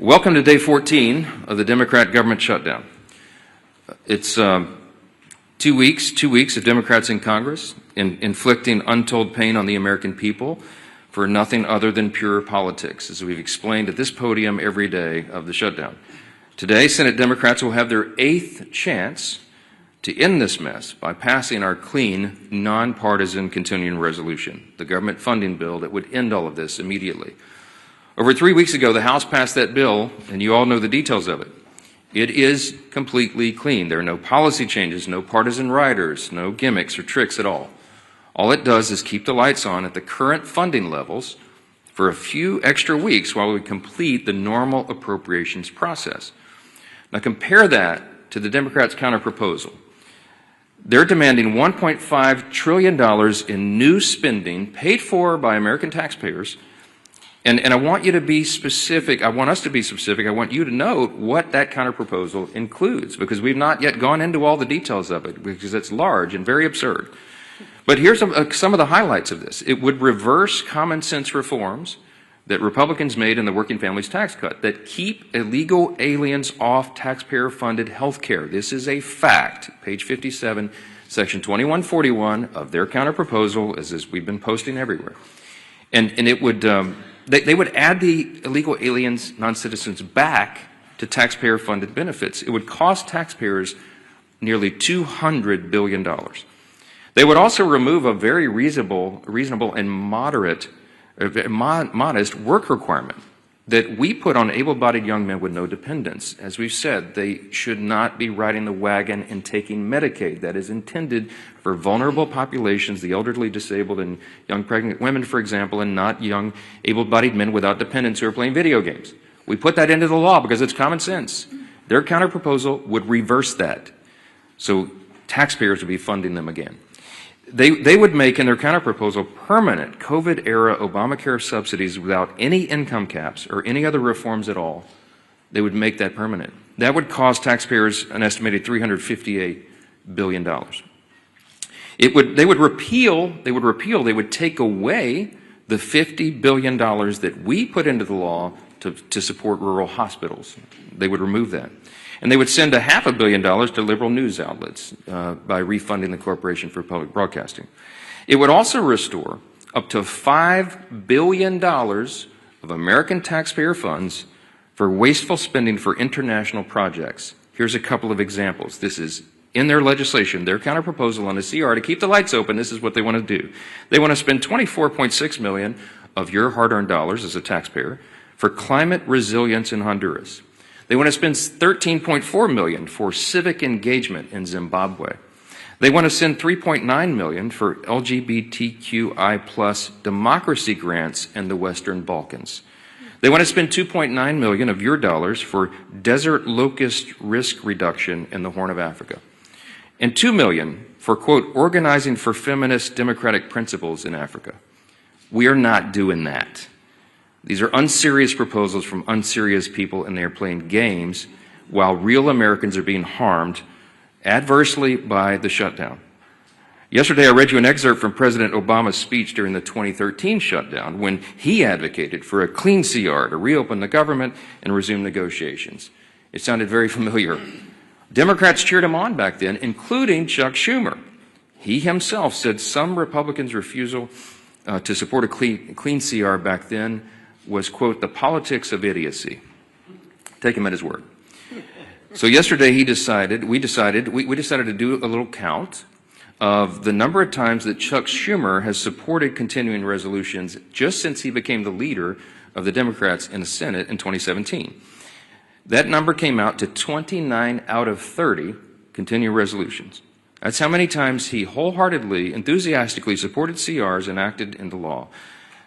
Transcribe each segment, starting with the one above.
Welcome to day 14 of the Democrat government shutdown. It's 2 weeks of Democrats in Congress inflicting untold pain on the American people for nothing other than pure politics, as we've explained at this podium every day of the shutdown. Today, Senate Democrats will have their 8th chance to end this mess by passing our clean, nonpartisan continuing resolution, the government funding bill that would end all of this immediately. Over 3 weeks ago, the House passed that bill, and you all know the details of it. It is completely clean. There are no policy changes, no partisan riders, no gimmicks or tricks at all. All it does is keep the lights on at the current funding levels for a few extra weeks while we complete the normal appropriations process. Now compare that to the Democrats' counterproposal. They're demanding $1.5 trillion in new spending paid for by American taxpayers. And I want you to be specific. I want us to be specific. I want you to note what that counterproposal includes, because we've not yet gone into all the details of it, because it's large and very absurd. But here's some of the highlights of this. It would reverse common sense reforms that Republicans made in the Working Families Tax Cut that keep illegal aliens off taxpayer-funded health care. This is a fact. Page 57, section 2141 of their counterproposal, as we've been posting everywhere. And it would... They would add the illegal aliens, non-citizens, back to taxpayer-funded benefits. It would cost taxpayers nearly $200 billion. They would also remove a very reasonable and modest work requirement that we put on able-bodied young men with no dependents. As we've said, they should not be riding the wagon and taking Medicaid. That is intended for vulnerable populations, the elderly, disabled, and young pregnant women, for example, and not young able-bodied men without dependents who are playing video games. We put that into the law because it's common sense. Their counterproposal would reverse that, so taxpayers would be funding them again. They would make, in their counterproposal, permanent COVID-era Obamacare subsidies without any income caps or any other reforms at all. They would make that permanent. That would cost taxpayers an estimated $358 billion. They would take away the $50 billion that we put into the law to support rural hospitals. They would remove that. And they would send $500 million to liberal news outlets by refunding the Corporation for Public Broadcasting. It would also restore up to $5 billion of American taxpayer funds for wasteful spending for international projects. Here's a couple of examples. This is in their legislation, their counterproposal on the CR to keep the lights open. This is what they want to do. They want to spend $24.6 million of your hard-earned dollars as a taxpayer for climate resilience in Honduras. They want to spend $13.4 million for civic engagement in Zimbabwe. They want to send $3.9 million for LGBTQI+ democracy grants in the Western Balkans. They want to spend $2.9 million of your dollars for desert locust risk reduction in the Horn of Africa. And $2 million for, quote, organizing for feminist democratic principles in Africa. We are not doing that. These are unserious proposals from unserious people, and they are playing games while real Americans are being harmed adversely by the shutdown. Yesterday, I read you an excerpt from President Obama's speech during the 2013 shutdown when he advocated for a clean CR to reopen the government and resume negotiations. It sounded very familiar. Democrats cheered him on back then, including Chuck Schumer. He himself said some Republicans' refusal to support a clean CR back then was, quote, the politics of idiocy. Take him at his word. So yesterday we decided to do a little count of the number of times that Chuck Schumer has supported continuing resolutions just since he became the leader of the Democrats in the Senate in 2017. That number came out to 29 out of 30 continuing resolutions. That's how many times he wholeheartedly, enthusiastically supported CRs enacted into law.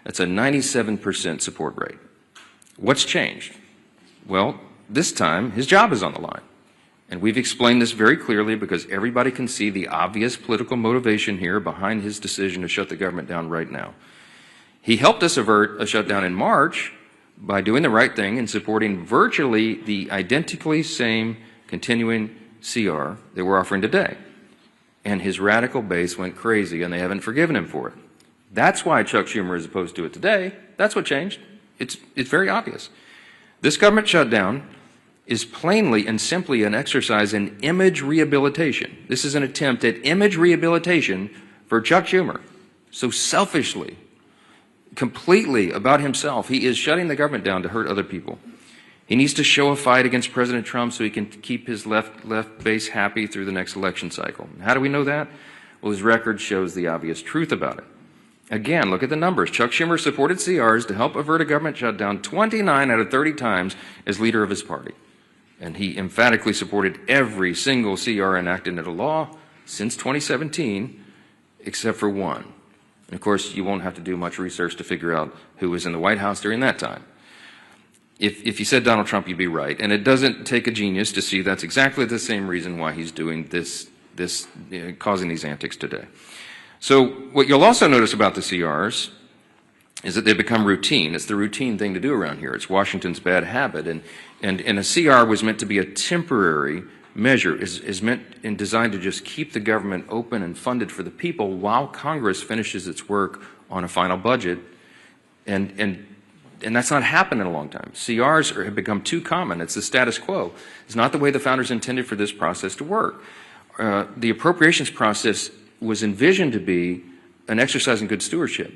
That's a 97% support rate. What's changed? Well, this time his job is on the line. And we've explained this very clearly because everybody can see the obvious political motivation here behind his decision to shut the government down right now. He helped us avert a shutdown in March by doing the right thing and supporting virtually the identically same continuing CR that we're offering today. And his radical base went crazy, and they haven't forgiven him for it. That's why Chuck Schumer is opposed to it today. That's what changed. It's very obvious. This government shutdown is plainly and simply an exercise in image rehabilitation. This is an attempt at image rehabilitation for Chuck Schumer. So selfishly, completely about himself, he is shutting the government down to hurt other people. He needs to show a fight against President Trump so he can keep his left base happy through the next election cycle. How do we know that? Well, his record shows the obvious truth about it. Again, look at the numbers. Chuck Schumer supported CRs to help avert a government shutdown 29 out of 30 times as leader of his party. And he emphatically supported every single CR enacted into law since 2017, except for one. And of course, you won't have to do much research to figure out who was in the White House during that time. If you said Donald Trump, you'd be right. And it doesn't take a genius to see that's exactly the same reason why he's doing causing these antics today. So what you'll also notice about the CRs is that they become routine. It's the routine thing to do around here. It's Washington's bad habit. And a CR was meant to be a temporary measure, is meant and designed to just keep the government open and funded for the people while Congress finishes its work on a final budget. And that's not happened in a long time. CRs have become too common. It's the status quo. It's not the way the founders intended for this process to work. The appropriations process was envisioned to be an exercise in good stewardship.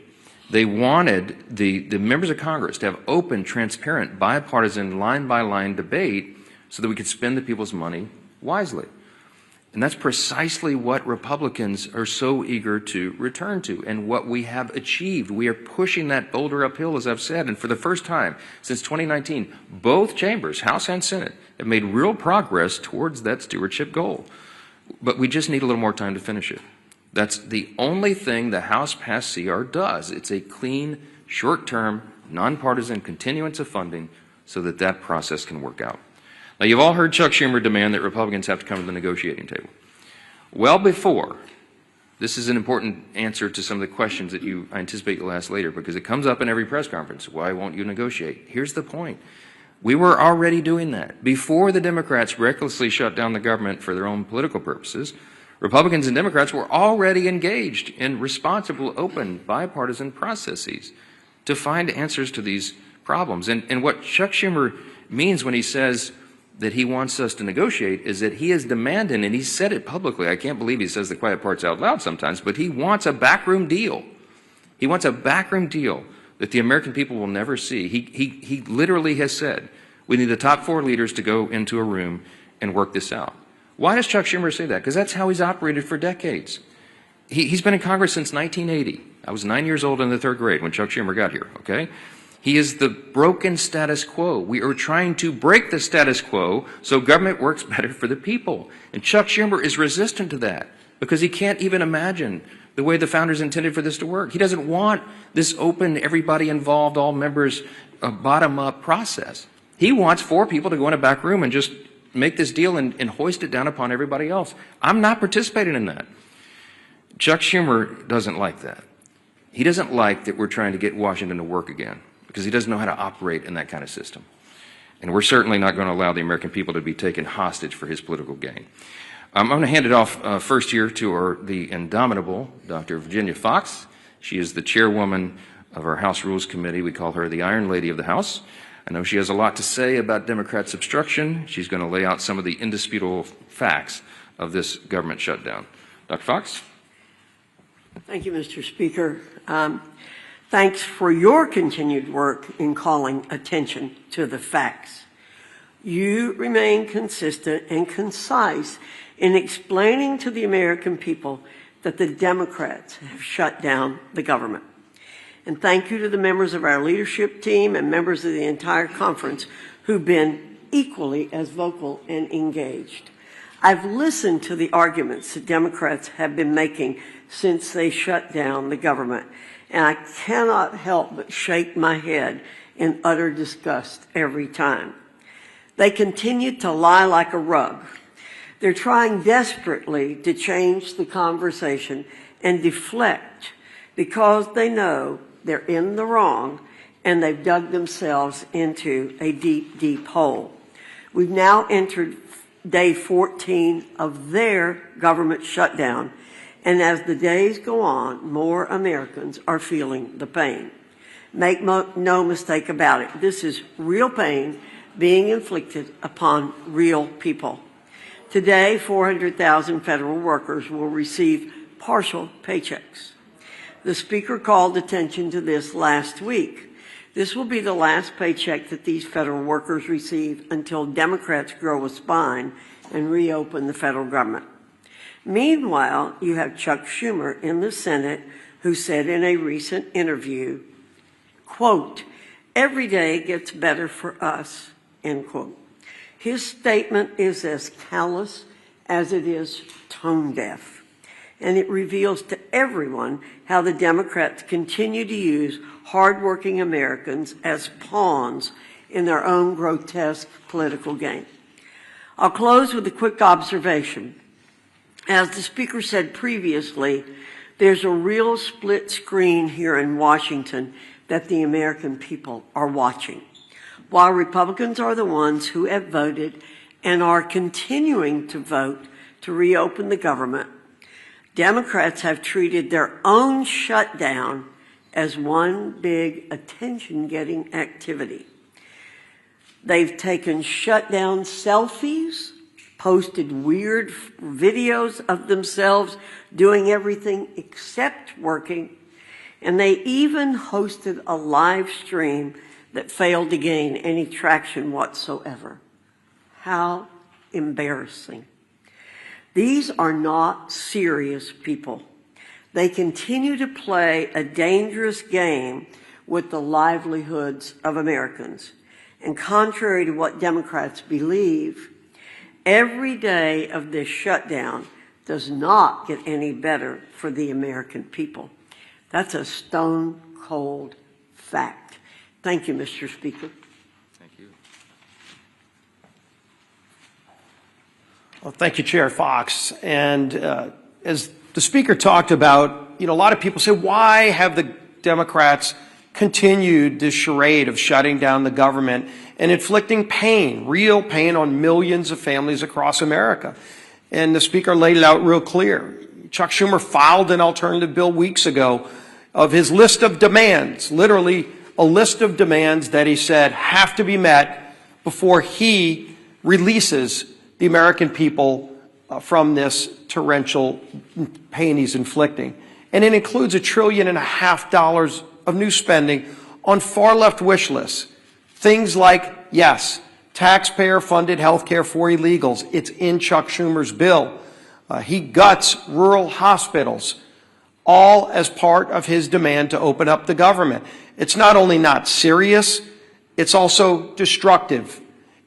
They wanted the members of Congress to have open, transparent, bipartisan, line-by-line debate so that we could spend the people's money wisely. And that's precisely what Republicans are so eager to return to and what we have achieved. We are pushing that boulder uphill, as I've said, and for the first time since 2019, both chambers, House and Senate, have made real progress towards that stewardship goal. But we just need a little more time to finish it. That's the only thing the House passed CR does. It's a clean, short-term, nonpartisan continuance of funding so that that process can work out. Now, you've all heard Chuck Schumer demand that Republicans have to come to the negotiating table. Well before, this is an important answer to some of the questions that I anticipate you'll ask later because it comes up in every press conference. Why won't you negotiate? Here's the point. We were already doing that. Before the Democrats recklessly shut down the government for their own political purposes, Republicans and Democrats were already engaged in responsible, open, bipartisan processes to find answers to these problems. And what Chuck Schumer means when he says that he wants us to negotiate is that he is demanding, and he said it publicly, I can't believe he says the quiet parts out loud sometimes, but he wants a backroom deal. He wants a backroom deal that the American people will never see. He literally has said, we need the top 4 leaders to go into a room and work this out. Why does Chuck Schumer say that? Because that's how he's operated for decades. He's been in Congress since 1980. I was 9 years old in the 3rd grade when Chuck Schumer got here, okay? He is the broken status quo. We are trying to break the status quo so government works better for the people. And Chuck Schumer is resistant to that because he can't even imagine the way the founders intended for this to work. He doesn't want this open, everybody involved, all members, bottom-up process. He wants 4 people to go in a back room and just make this deal and hoist it down upon everybody else. I'm not participating in that. Chuck Schumer doesn't like that. He doesn't like that we're trying to get Washington to work again because he doesn't know how to operate in that kind of system. And we're certainly not going to allow the American people to be taken hostage for his political gain. I'm going to hand it off first here to the indomitable Dr. Virginia Foxx. She is the chairwoman of our House Rules Committee. We call her the Iron Lady of the House. I know she has a lot to say about Democrats' obstruction. She's going to lay out some of the indisputable facts of this government shutdown. Dr. Foxx? Thank you, Mr. Speaker. Thanks for your continued work in calling attention to the facts. You remain consistent and concise in explaining to the American people that the Democrats have shut down the government. And thank you to the members of our leadership team and members of the entire conference who've been equally as vocal and engaged. I've listened to the arguments that Democrats have been making since they shut down the government, and I cannot help but shake my head in utter disgust every time. They continue to lie like a rug. They're trying desperately to change the conversation and deflect because they know they're in the wrong and they've dug themselves into a deep, deep hole. We've now entered day 14 of their government shutdown, and as the days go on, more Americans are feeling the pain. Make no mistake about it, this is real pain being inflicted upon real people. Today, 400,000 federal workers will receive partial paychecks. The Speaker called attention to this last week. This will be the last paycheck that these federal workers receive until Democrats grow a spine and reopen the federal government. Meanwhile, you have Chuck Schumer in the Senate, who said in a recent interview, quote, "Every day gets better for us," end quote. His statement is as callous as it is tone deaf, and it reveals to everyone how the Democrats continue to use hardworking Americans as pawns in their own grotesque political game. I'll close with a quick observation. As the Speaker said previously, there's a real split screen here in Washington that the American people are watching. While Republicans are the ones who have voted and are continuing to vote to reopen the government, Democrats have treated their own shutdown as one big attention-getting activity. They've taken shutdown selfies, posted weird videos of themselves doing everything except working, and they even hosted a live stream that failed to gain any traction whatsoever. How embarrassing. These are not serious people. They continue to play a dangerous game with the livelihoods of Americans. And contrary to what Democrats believe, every day of this shutdown does not get any better for the American people. That's a stone cold fact. Thank you, Mr. Speaker. Thank you. Well, thank you, Chair Foxx. And as the Speaker talked about, a lot of people say, why have the Democrats continued this charade of shutting down the government and inflicting pain, real pain, on millions of families across America? And the Speaker laid it out real clear. Chuck Schumer filed an alternative bill weeks ago of his list of demands, literally a list of demands that he said have to be met before he releases the American people from this torrential pain he's inflicting. And it includes $1.5 trillion of new spending on far-left wish lists. Things like, yes, taxpayer-funded health care for illegals. It's in Chuck Schumer's bill. He guts rural hospitals, all as part of his demand to open up the government. It's not only not serious, it's also destructive.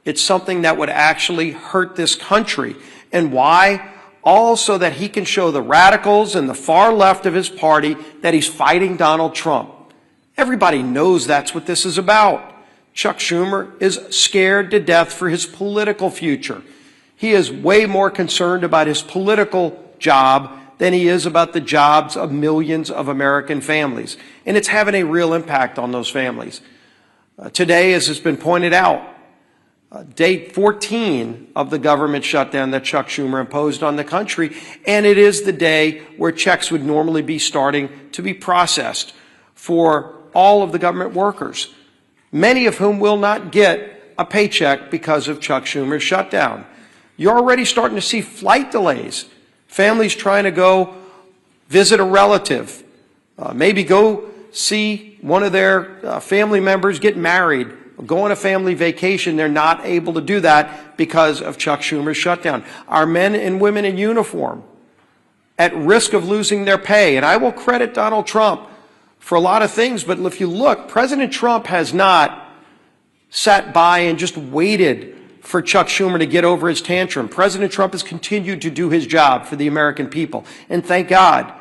It's something that would actually hurt this country. And why? All so that he can show the radicals and the far left of his party that he's fighting Donald Trump. Everybody knows that's what this is about. Chuck Schumer is scared to death for his political future. He is way more concerned about his political job than he is about the jobs of millions of American families. And it's having a real impact on those families. Today, as has been pointed out, day 14 of the government shutdown that Chuck Schumer imposed on the country, and it is the day where checks would normally be starting to be processed for all of the government workers, many of whom will not get a paycheck because of Chuck Schumer's shutdown. You're already starting to see flight delays, families trying to go visit a relative, maybe go see one of their family members get married, go on a family vacation. They're not able to do that because of Chuck Schumer's shutdown. Our men and women in uniform at risk of losing their pay. And I will credit Donald Trump for a lot of things, but if you look, President Trump has not sat by and just waited for Chuck Schumer to get over his tantrum. President Trump has continued to do his job for the American people. And thank God,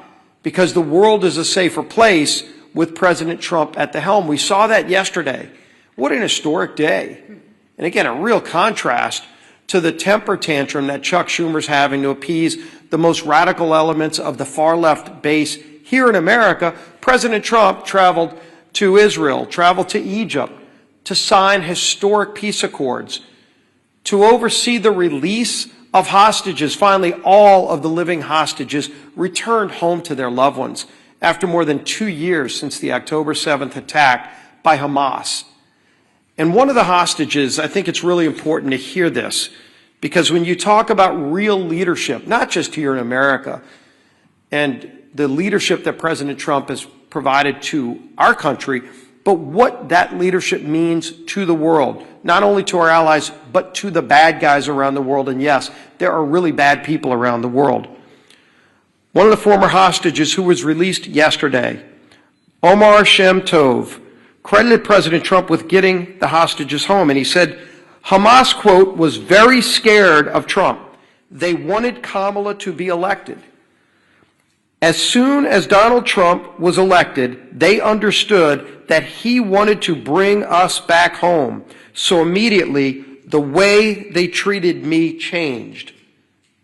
because the world is a safer place with President Trump at the helm. We saw that yesterday. What an historic day. And again, a real contrast to the temper tantrum that Chuck Schumer's having to appease the most radical elements of the far left base here in America. President Trump traveled to Israel, traveled to Egypt to sign historic peace accords, to oversee the release of hostages. Finally, all of the living hostages returned home to their loved ones after more than 2 years since the October 7th attack by Hamas. And one of the hostages, I think it's really important to hear this, because when you talk about real leadership, not just here in America, and the leadership that President Trump has provided to our country, but what that leadership means to the world, not only to our allies, but to the bad guys around the world. And yes, there are really bad people around the world. One of the former hostages who was released yesterday, Omar Shem Tov, credited President Trump with getting the hostages home. And he said, Hamas, quote, was very scared of Trump. They wanted Kamala to be elected. As soon as Donald Trump was elected, they understood that he wanted to bring us back home. So immediately, the way they treated me changed.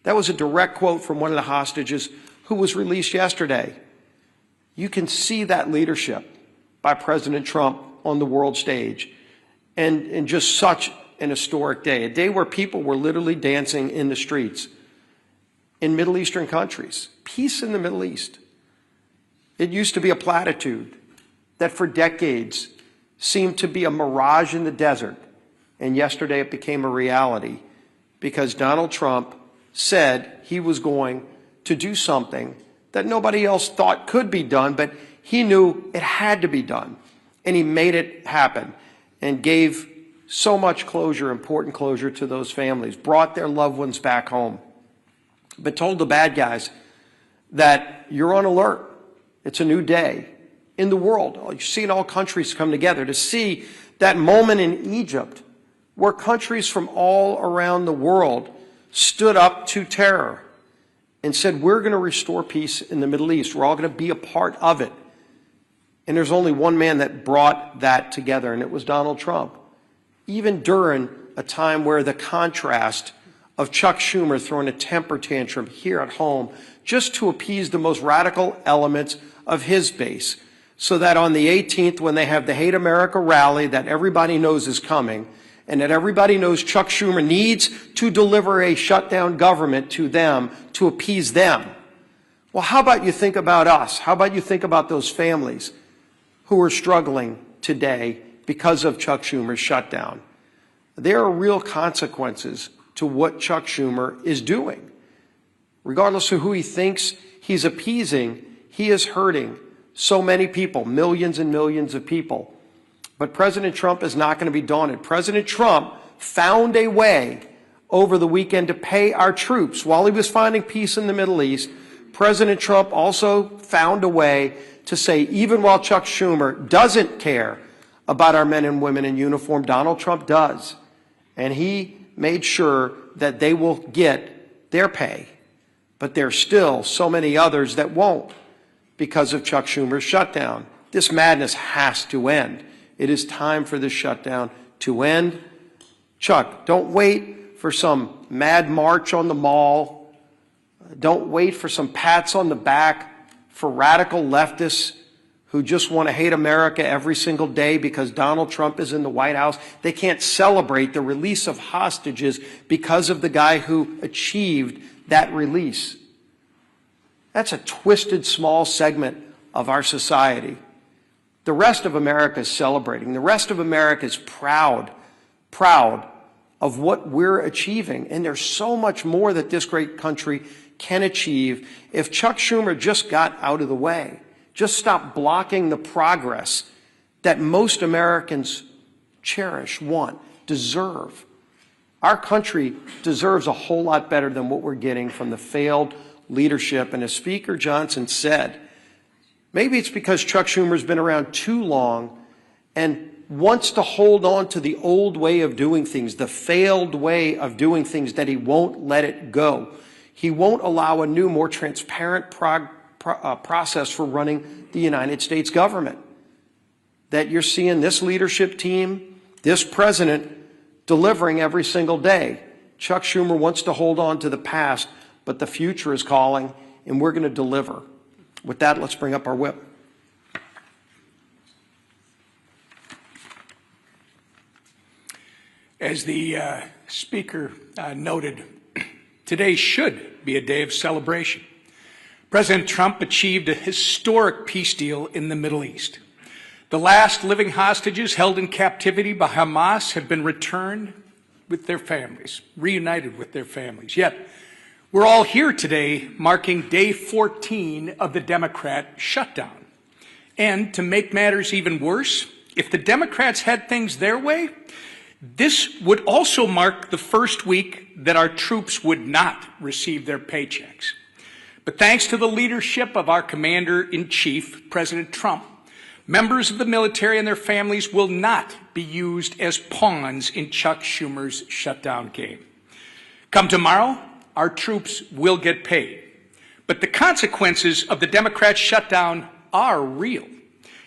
That was a direct quote from one of the hostages who was released yesterday. You can see that leadership by President Trump on the world stage, and just such an historic day, a day where people were literally dancing in the streets in Middle Eastern countries. Peace in the Middle East. It used to be a platitude that for decades seemed to be a mirage in the desert, and yesterday it became a reality because Donald Trump said he was going to do something that nobody else thought could be done, but he knew it had to be done, and he made it happen and gave so much closure, important closure to those families, brought their loved ones back home, but told the bad guys that you're on alert. It's a new day in the world. You've seen all countries come together to see that moment in Egypt where countries from all around the world stood up to terror and said, we're going to restore peace in the Middle East. We're all going to be a part of it. And there's only one man that brought that together, and it was Donald Trump. Even during a time where the contrast of Chuck Schumer throwing a temper tantrum here at home just to appease the most radical elements of his base, so that on the 18th, when they have the Hate America rally that everybody knows is coming, and that everybody knows Chuck Schumer needs to deliver a shutdown government to them to appease them. Well, how about you think about us? How about you think about those families who are struggling today because of Chuck Schumer's shutdown? There are real consequences to what Chuck Schumer is doing. Regardless of who he thinks he's appeasing, he is hurting so many people, millions and millions of people. But President Trump is not going to be daunted. President Trump found a way over the weekend to pay our troops. While he was finding peace in the Middle East, President Trump also found a way to say, even while Chuck Schumer doesn't care about our men and women in uniform, Donald Trump does. And he made sure that they will get their pay. But there's still so many others that won't because of Chuck Schumer's shutdown. This madness has to end. It is time for this shutdown to end. Chuck, don't wait for some mad march on the mall. Don't wait for some pats on the back for radical leftists who just want to hate America every single day because Donald Trump is in the White House. They can't celebrate the release of hostages because of the guy who achieved that release. That's a twisted small segment of our society. The rest of America is celebrating. The rest of America is proud of what we're achieving. And there's so much more that this great country can achieve if Chuck Schumer just got out of the way, just stopped blocking the progress that most Americans cherish, want, deserve. Our country deserves a whole lot better than what we're getting from the failed leadership. And as Speaker Johnson said, maybe it's because Chuck Schumer's been around too long and wants to hold on to the old way of doing things, the failed way of doing things, that he won't let it go. He won't allow a new, more transparent process for running the United States government. That you're seeing this leadership team, this president, delivering every single day. Chuck Schumer wants to hold on to the past, but the future is calling, and we're going to deliver. With that, let's bring up our whip. As the Speaker noted, today should be a day of celebration. President Trump achieved a historic peace deal in the Middle East. The last living hostages held in captivity by Hamas have been returned with their families, reunited with their families. Yet, we're all here today marking day 14 of the Democrat shutdown. And to make matters even worse, if the Democrats had things their way, this would also mark the first week that our troops would not receive their paychecks. But thanks to the leadership of our Commander-in-Chief, President Trump, members of the military and their families will not be used as pawns in Chuck Schumer's shutdown game. Come tomorrow, our troops will get paid. But the consequences of the Democrat shutdown are real.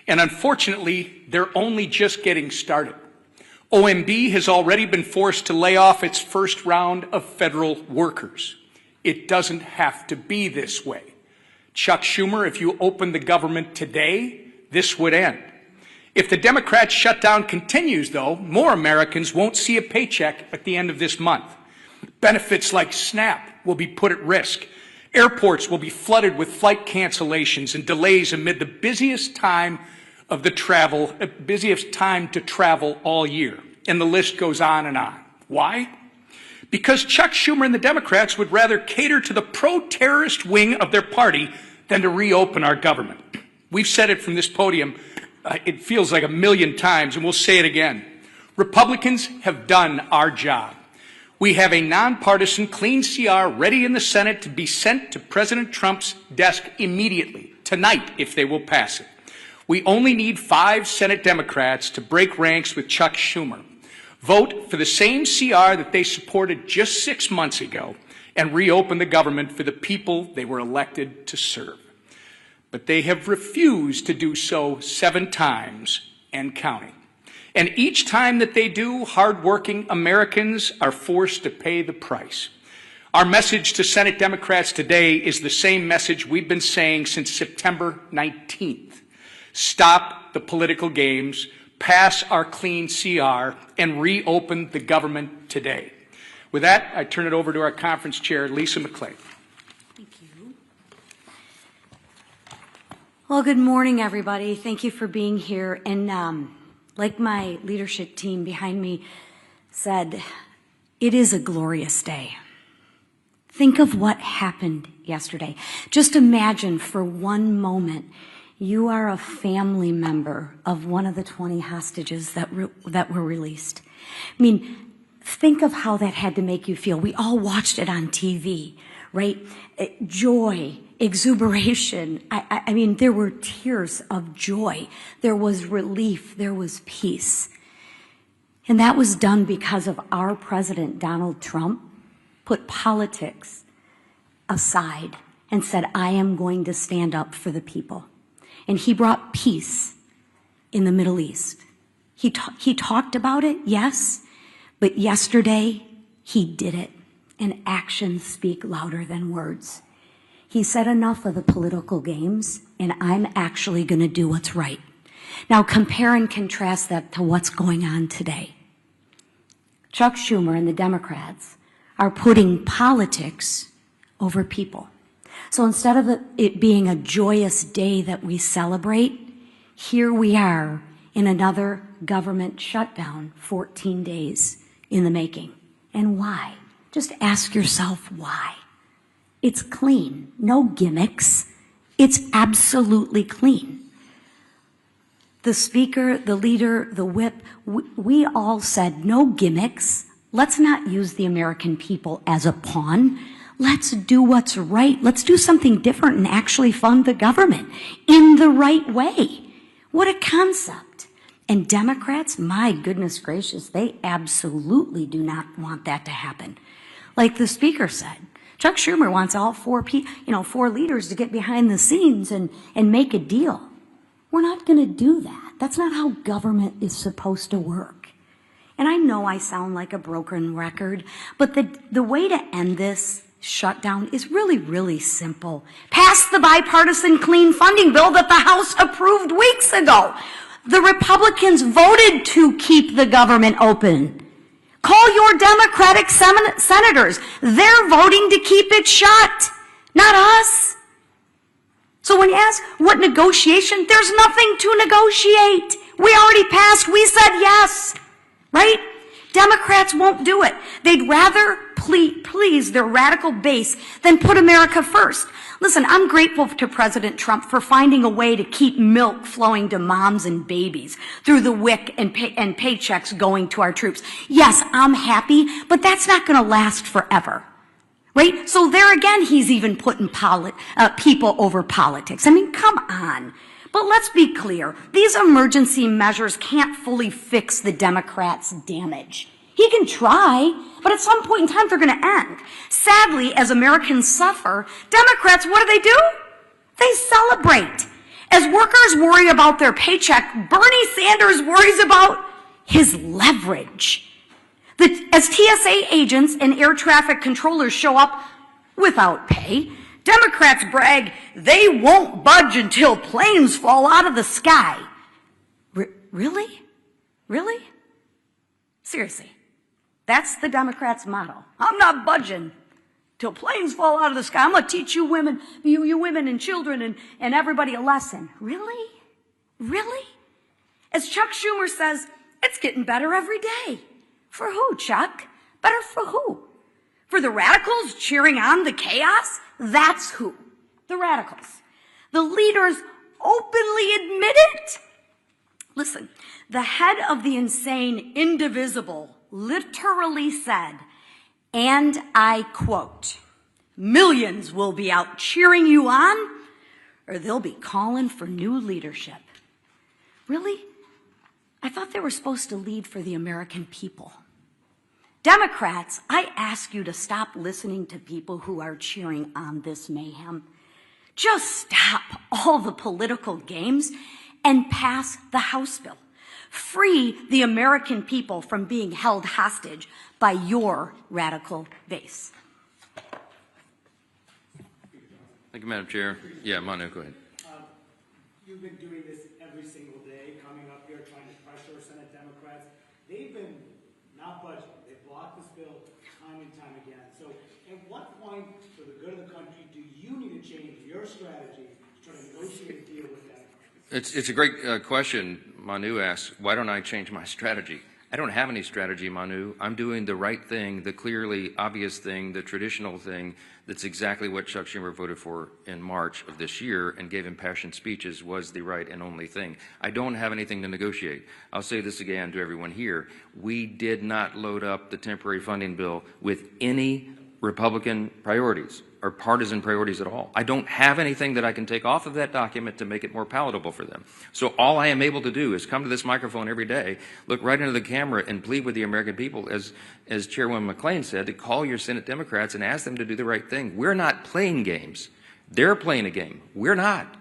And unfortunately, they're only just getting started. OMB has already been forced to lay off its first round of federal workers. It doesn't have to be this way. Chuck Schumer, if you open the government today, this would end. If the Democrat shutdown continues, though, more Americans won't see a paycheck at the end of this month. Benefits like SNAP will be put at risk. Airports will be flooded with flight cancellations and delays amid the busiest time to travel all year. And the list goes on and on. Why? Because Chuck Schumer and the Democrats would rather cater to the pro-terrorist wing of their party than to reopen our government. We've said it from this podium, it feels like 1,000,000 times, and we'll say it again. Republicans have done our job. We have a nonpartisan clean CR ready in the Senate to be sent to President Trump's desk immediately, tonight, if they will pass it. We only need 5 Senate Democrats to break ranks with Chuck Schumer, vote for the same CR that they supported just 6 months ago, and reopen the government for the people they were elected to serve. But they have refused to do so 7 times and counting. And each time that they do, hardworking Americans are forced to pay the price. Our message to Senate Democrats today is the same message we've been saying since September 19th. Stop the political games, pass our clean CR, and reopen the government today. With that, I turn it over to our conference chair, Lisa McClain. Thank you. Well, good morning, everybody. Thank you for being here. And like my leadership team behind me said, it is a glorious day. Think of what happened yesterday. Just imagine for one moment you are a family member of one of the 20 hostages that were released. I mean, think of how that had to make you feel. We all watched it on TV, right? Joy, exuberation. I mean, there were tears of joy. There was relief. There was peace. And that was done because of our president, Donald Trump, put politics aside and said, I am going to stand up for the people. And he brought peace in the Middle East. He talked about it, yes, but yesterday he did it. And actions speak louder than words. He said enough of the political games, and I'm actually going to do what's right. Now compare and contrast that to what's going on today. Chuck Schumer and the Democrats are putting politics over people. So instead of it being a joyous day that we celebrate, here we are in another government shutdown, 14 days in the making. And why? Just ask yourself why. It's clean, no gimmicks. It's absolutely clean. The speaker, the leader, the whip, we all said no gimmicks. Let's not use the American people as a pawn. Let's do what's right. Let's do something different and actually fund the government in the right way. What a concept. And Democrats, my goodness gracious, they absolutely do not want that to happen. Like the speaker said, Chuck Schumer wants all 4 leaders to get behind the scenes and make a deal. We're not going to do that. That's not how government is supposed to work. And I know I sound like a broken record, but the way to end this shutdown is really, really simple. Pass the bipartisan clean funding bill that the House approved weeks ago. The Republicans voted to keep the government open. Call your Democratic senators. They're voting to keep it shut, not us. So when you ask what negotiation, there's nothing to negotiate. We already passed. We said yes, right? Democrats won't do it. They'd rather please their radical base than put America first. Listen, I'm grateful to President Trump for finding a way to keep milk flowing to moms and babies through the WIC and paychecks going to our troops. Yes, I'm happy, but that's not going to last forever. Right? So there again, he's even putting people over politics. I mean, come on. But let's be clear. These emergency measures can't fully fix the Democrats' damage. He can try, but at some point in time, they're going to end. Sadly, as Americans suffer, Democrats, what do? They celebrate. As workers worry about their paycheck, Bernie Sanders worries about his leverage. As TSA agents and air traffic controllers show up without pay, Democrats brag they won't budge until planes fall out of the sky. Really? Really? Seriously. That's the Democrats' motto. I'm not budging till planes fall out of the sky. I'm going to teach you women, you women and children and everybody a lesson. Really? Really? As Chuck Schumer says, it's getting better every day. For who, Chuck? Better for who? For the radicals cheering on the chaos? That's who. The radicals. The leaders openly admit it. Listen, the head of the insane indivisible literally said, and I quote, "Millions will be out cheering you on, or they'll be calling for new leadership." Really? I thought they were supposed to lead for the American people. Democrats, I ask you to stop listening to people who are cheering on this mayhem. Just stop all the political games and pass the House bill. Free the American people from being held hostage by your radical base. Thank you, Madam Chair. Yeah, Manu, go ahead. You've been doing this every single day, coming up here trying to pressure Senate Democrats. They've been not budging. They've blocked this bill time and time again. So at what point, for the good of the country, do you need to change your strategy to try to negotiate a deal with them? It's a great question. Manu asks, why don't I change my strategy? I don't have any strategy, Manu. I'm doing the right thing, the clearly obvious thing, the traditional thing. That's exactly what Chuck Schumer voted for in March of this year and gave impassioned speeches was the right and only thing. I don't have anything to negotiate. I'll say this again to everyone here. We did not load up the temporary funding bill with any Republican priorities or partisan priorities at all. I don't have anything that I can take off of that document to make it more palatable for them. So all I am able to do is come to this microphone every day, look right into the camera and plead with the American people, as Chairwoman McClain said, to call your Senate Democrats and ask them to do the right thing. We're not playing games. They're playing a game. We're not.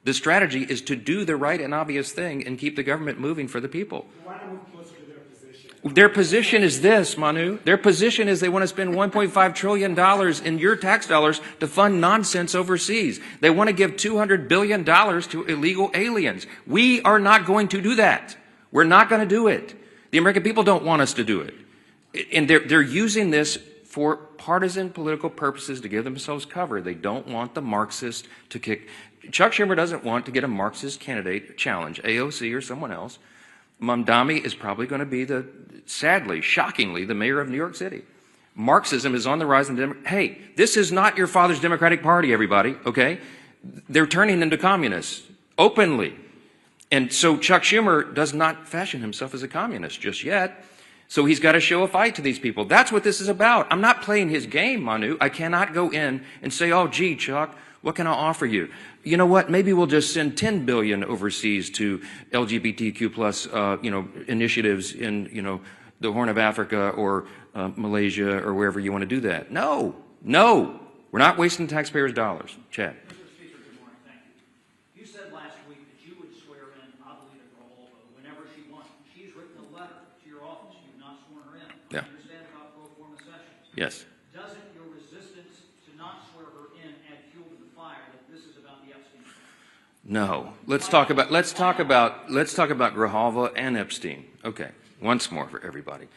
The strategy is to do the right and obvious thing and keep the government moving for the people. Why not move closer to their position? Their position is this, Manu. Their position is they want to spend $1.5 trillion in your tax dollars to fund nonsense overseas. They want to give $200 billion to illegal aliens. We are not going to do that. We're not going to do it. The American people don't want us to do it. And they're using this for partisan political purposes to give themselves cover. They don't want the Marxist to kick. Chuck Schumer doesn't want to get a Marxist candidate challenge, AOC or someone else. Mamdani is probably going to be sadly, shockingly, the mayor of New York City. Marxism is on the rise. Hey, this is not your father's Democratic Party, everybody, okay? They're turning into communists, openly. And so Chuck Schumer does not fashion himself as a communist just yet. So he's got to show a fight to these people. That's what this is about. I'm not playing his game, Manu. I cannot go in and say, oh, gee, Chuck, what can I offer you? You know what? Maybe we'll just send $10 billion overseas to LGBTQ plus, initiatives in, the Horn of Africa or Malaysia or wherever you want to do that. No, we're not wasting taxpayers' dollars. Chad. Mr. Speaker, good morning. Thank you. You said last week that you would swear in Adelita Grolova whenever she wants. She's written a letter to your office. You've not sworn her in. Yeah. I understand about pro forma sessions. Yes. Doesn't your resistance to not swear her in add fuel to the fire that this is about the Epstein? No. Let's talk about Grolova and Epstein. Okay. Once more for everybody.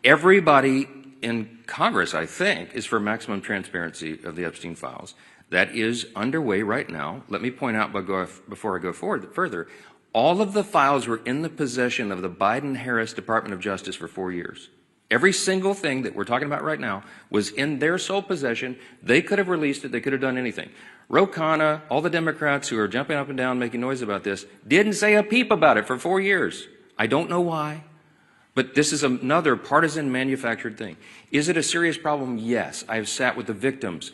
Everybody in Congress, I think, is for maximum transparency of the Epstein files. that is underway right now. Let me point out before I go forward further, all of the files were in the possession of the Biden-Harris Department of Justice for 4 years. Every single thing that we're talking about right now was in their sole possession. They could have released it. They could have done anything. Ro Khanna, all the Democrats who are jumping up and down making noise about this, didn't say a peep about it for 4 years. I don't know why, but this is another partisan manufactured thing. Is it a serious problem? Yes. I've sat with the victims,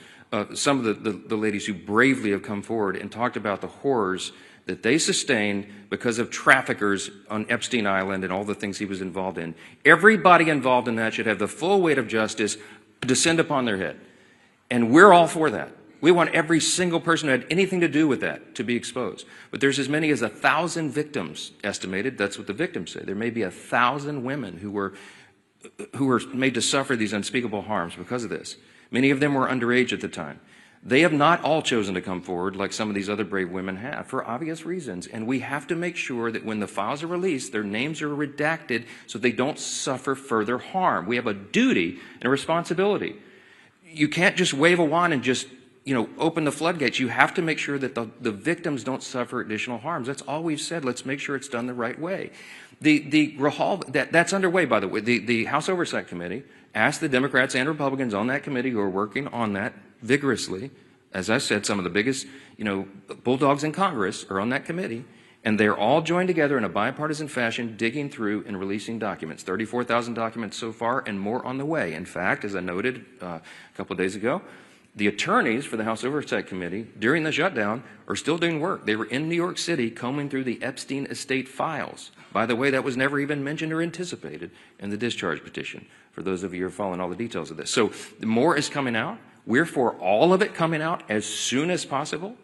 some of the ladies who bravely have come forward and talked about the horrors that they sustained because of traffickers on Epstein Island and all the things he was involved in. Everybody involved in that should have the full weight of justice descend upon their head. And we're all for that. We want every single person who had anything to do with that to be exposed. But there's as many as 1,000 victims estimated. That's what the victims say. There may be 1,000 women who were made to suffer these unspeakable harms because of this. Many of them were underage at the time. They have not all chosen to come forward like some of these other brave women have for obvious reasons. And we have to make sure that when the files are released, their names are redacted so they don't suffer further harm. We have a duty and a responsibility. You can't just wave a wand and just, open the floodgates. You have to make sure that the victims don't suffer additional harms. That's all we've said. Let's make sure it's done the right way. That's underway, by the way. The House Oversight Committee asked the Democrats and Republicans on that committee who are working on that vigorously. As I said, some of the biggest, bulldogs in Congress are on that committee, and they're all joined together in a bipartisan fashion, digging through and releasing documents. 34,000 documents so far, and more on the way. In fact, as I noted a couple of days ago, the attorneys for the House Oversight Committee during the shutdown are still doing work. They were in New York City combing through the Epstein estate files. By the way, that was never even mentioned or anticipated in the discharge petition, for those of you who are following all the details of this. So more is coming out. We're for all of it coming out as soon as possible.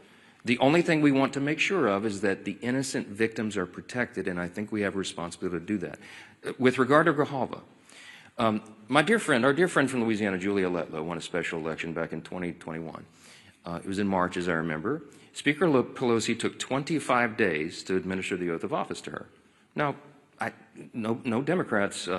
The only thing we want to make sure of is that the innocent victims are protected, and I think we have a responsibility to do that. With regard to Grijalva, our dear friend from Louisiana, Julia Letlow, won a special election back in 2021. It was in March, as I remember. Speaker Pelosi took 25 days to administer the oath of office to her. Now, no Democrats,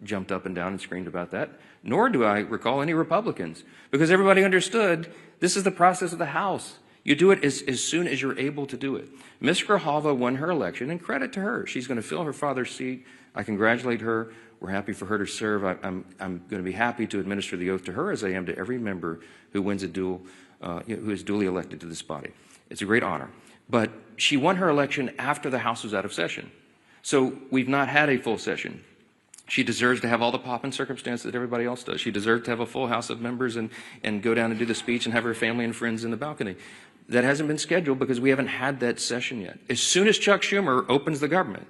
jumped up and down and screamed about that, nor do I recall any Republicans, because everybody understood this is the process of the House. You do it as soon as you're able to do it. Ms. Grijalva won her election, and credit to her. She's going to fill her father's seat. I congratulate her. We're happy for her to serve. I'm going to be happy to administer the oath to her, as I am to every member who wins who is duly elected to this body. It's a great honor. But she won her election after the House was out of session. So we've not had a full session. She deserves to have all the pomp and circumstance that everybody else does. She deserves to have a full House of members and go down and do the speech and have her family and friends in the balcony. That hasn't been scheduled because we haven't had that session yet. As soon as Chuck Schumer opens the government,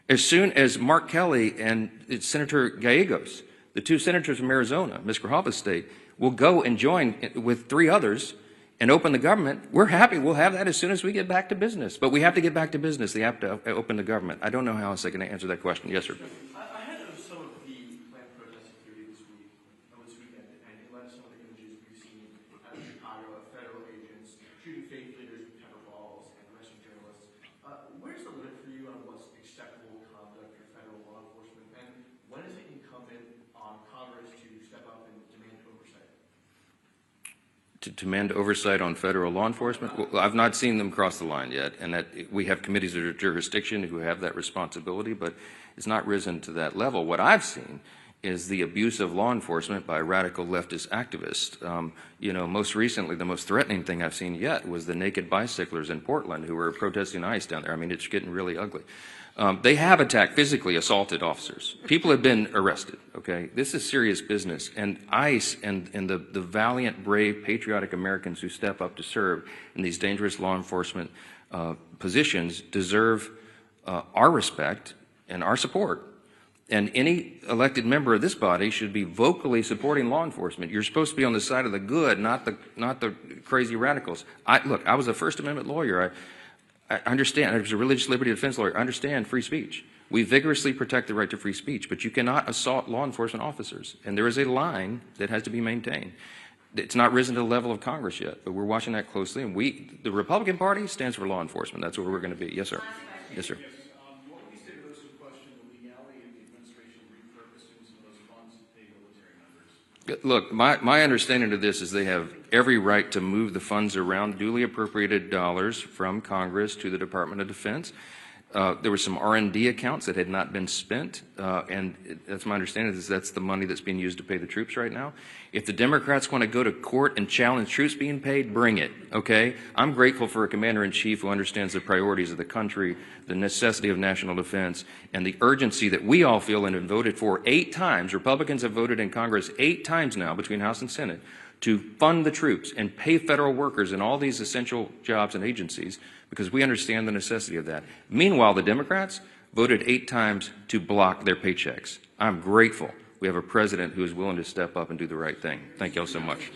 as soon as Mark Kelly and Senator Gallegos, the two senators from Arizona, Ms. Grijalva's state, will go and join with 3 others and open the government, we're happy. We'll have that as soon as we get back to business. But we have to get back to business. They have to open the government. I don't know how else I can answer that question. Yes, sir. Ahead of some of the planned protest activity this weekend, and in light of some of the images we've seen out of Chicago of federal agents shooting faith leaders with pepper balls and arresting journalists, where's the limit for you on what's acceptable conduct for federal law enforcement, and when is it incumbent on Congress to step up and demand oversight? To demand oversight on federal law enforcement? Well, I've not seen them cross the line yet, and that we have committees of jurisdiction who have that responsibility, but it's not risen to that level. What I've seen is the abuse of law enforcement by radical leftist activists. Most recently, the most threatening thing I've seen yet was the naked bicyclers in Portland who were protesting ICE down there. I mean, it's getting really ugly. They have attacked, physically assaulted officers. People have been arrested, okay? This is serious business. And ICE and the valiant, brave, patriotic Americans who step up to serve in these dangerous law enforcement positions deserve our respect and our support. And any elected member of this body should be vocally supporting law enforcement. You're supposed to be on the side of the good, not the crazy radicals. Look, I was a First Amendment lawyer. I understand. I was a religious liberty defense lawyer. I understand free speech. We vigorously protect the right to free speech, but you cannot assault law enforcement officers. And there is a line that has to be maintained. It's not risen to the level of Congress yet, but we're watching that closely. And the Republican Party stands for law enforcement. That's where we're going to be. Yes, sir. Yes, sir. What would you say to those who question the legality of the administration repurposing some of those funds to pay military members? Look, my understanding of this is they have every right to move the funds around, duly appropriated dollars from Congress to the Department of Defense. There were some R&D accounts that had not been spent, and that's my understanding is that's the money that's being used to pay the troops right now. If the Democrats want to go to court and challenge troops being paid, bring it, okay? I'm grateful for a commander-in-chief who understands the priorities of the country, the necessity of national defense, and the urgency that we all feel and have voted for 8 times. Republicans have voted in Congress 8 times now between House and Senate to fund the troops and pay federal workers in all these essential jobs and agencies because we understand the necessity of that. Meanwhile, the Democrats voted 8 times to block their paychecks. I'm grateful we have a president who is willing to step up and do the right thing. Thank you all so much.